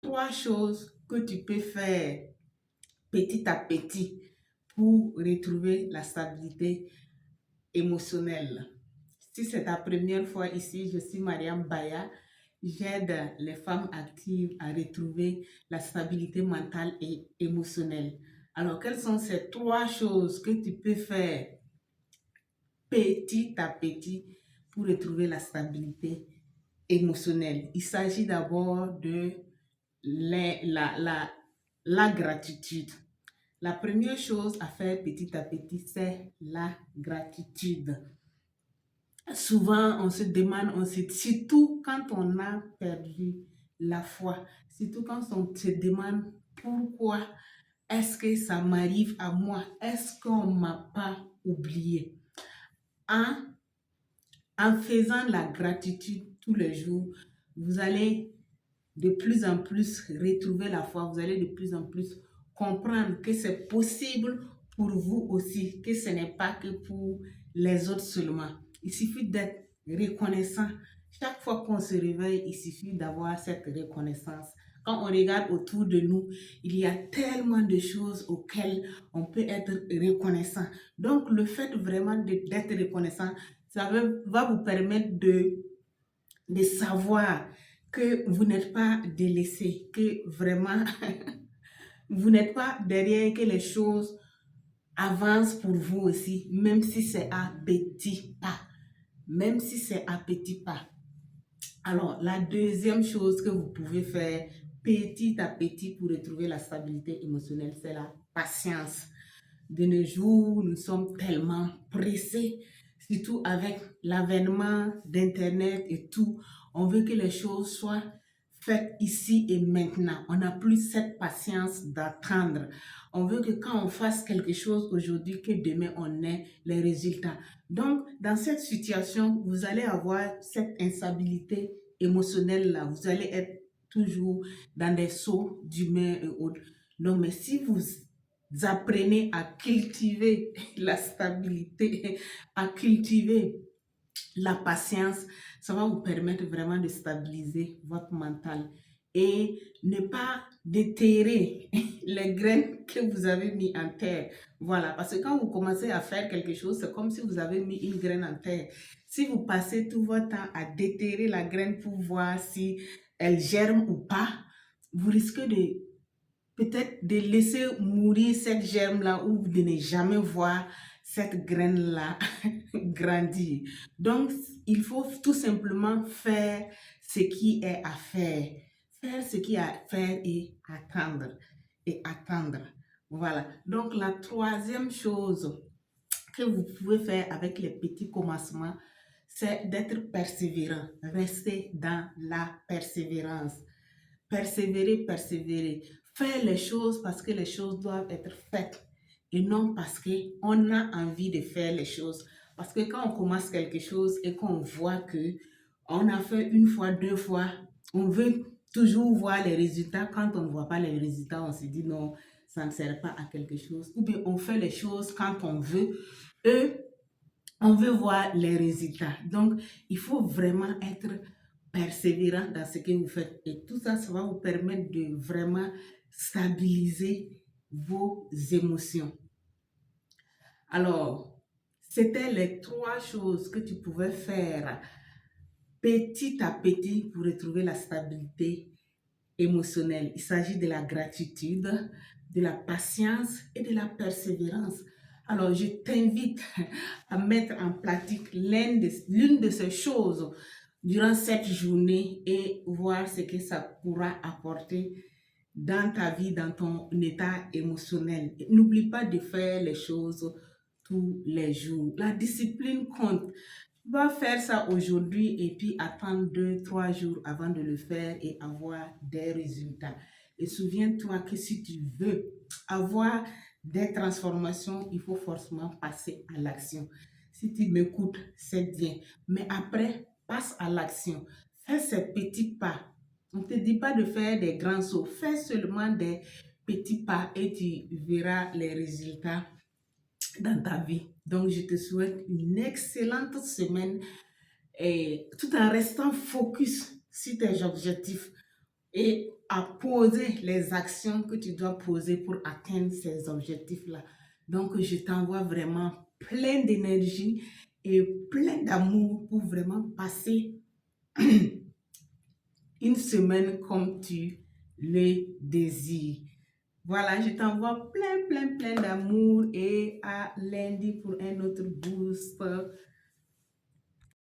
trois choses que tu peux faire petit à petit pour retrouver la stabilité émotionnelle. Si c'est ta première fois ici, je suis Mariam Baya. J'aide les femmes actives à retrouver la stabilité mentale et émotionnelle. Alors, quelles sont ces trois choses que tu peux faire petit à petit pour retrouver la stabilité émotionnelle? Il s'agit d'abord de la gratitude. La première chose à faire petit à petit, c'est la gratitude. Souvent, on se demande, surtout quand on a perdu la foi, surtout quand on se demande pourquoi est-ce que ça m'arrive à moi, est-ce qu'on ne m'a pas oublié. En, en faisant la gratitude tous les jours, vous allez de plus en plus retrouver la foi, vous allez de plus en plus comprendre que c'est possible pour vous aussi, que ce n'est pas que pour les autres seulement. Il suffit d'être reconnaissant. Chaque fois qu'on se réveille, il suffit d'avoir cette reconnaissance. Quand on regarde autour de nous, il y a tellement de choses auxquelles on peut être reconnaissant. Donc, le fait vraiment d'être reconnaissant, ça va vous permettre de savoir que vous n'êtes pas délaissé, que vraiment vous n'êtes pas derrière, que les choses avancent pour vous aussi, même si c'est à petits pas. Même si c'est à petits pas. Alors, la deuxième chose que vous pouvez faire petit à petit pour retrouver la stabilité émotionnelle, c'est la patience. De nos jours, nous sommes tellement pressés, surtout avec l'avènement d'Internet et tout. On veut que les choses soient faites ici et maintenant. On n'a plus cette patience d'attendre. On veut que quand on fasse quelque chose aujourd'hui, que demain on ait les résultats. Donc, dans cette situation, vous allez avoir cette instabilité émotionnelle-là. Vous allez être toujours dans des sauts d'humeur et autres. Non, mais si vous apprenez à cultiver la stabilité, à cultiver la patience, ça va vous permettre vraiment de stabiliser votre mental et ne pas déterrer les graines que vous avez mis en terre. Voilà, parce que quand vous commencez à faire quelque chose, c'est comme si vous avez mis une graine en terre. Si vous passez tout votre temps à déterrer la graine pour voir si elle germe ou pas, vous risquez de peut-être de laisser mourir cette germe-là ou de ne jamais voir cette graine-là grandir. Donc, il faut tout simplement faire ce qui est à faire. Faire ce qui est à faire et attendre. Et attendre. Voilà. Donc, la troisième chose que vous pouvez faire avec les petits commencements, c'est d'être persévérant. Rester dans la persévérance. Persévérer, persévérer. Faire les choses parce que les choses doivent être faites et non parce qu'on a envie de faire les choses. Parce que quand on commence quelque chose et qu'on voit que on a fait une fois, deux fois, on veut toujours voir les résultats. Quand on ne voit pas les résultats, on se dit non, ça ne sert pas à quelque chose. Ou bien on fait les choses quand on veut et on veut voir les résultats. Donc, il faut vraiment être persévérant dans ce que vous faites. Et tout ça, ça va vous permettre de vraiment stabiliser vos émotions. Alors, c'était les trois choses que tu pouvais faire petit à petit pour retrouver la stabilité émotionnelle. Il s'agit de la gratitude, de la patience et de la persévérance. Alors, je t'invite à mettre en pratique l'une de ces choses durant cette journée et voir ce que ça pourra apporter dans ta vie, dans ton état émotionnel. N'oublie pas de faire les choses tous les jours. La discipline compte. Tu vas faire ça aujourd'hui et puis attendre 2, 3 jours avant de le faire et avoir des résultats. Et souviens-toi que si tu veux avoir des transformations, il faut forcément passer à l'action. Si tu m'écoutes, c'est bien. Mais après, passe à l'action. Fais ces petits pas. On ne te dit pas de faire des grands sauts. Fais seulement des petits pas et tu verras les résultats dans ta vie. Donc, je te souhaite une excellente semaine et tout en restant focus sur tes objectifs. et à poser les actions que tu dois poser pour atteindre ces objectifs-là. Donc, je t'envoie vraiment plein d'énergie et plein d'amour pour vraiment passer une semaine comme tu le désires. Voilà, je t'envoie plein d'amour et à lundi pour un autre boost.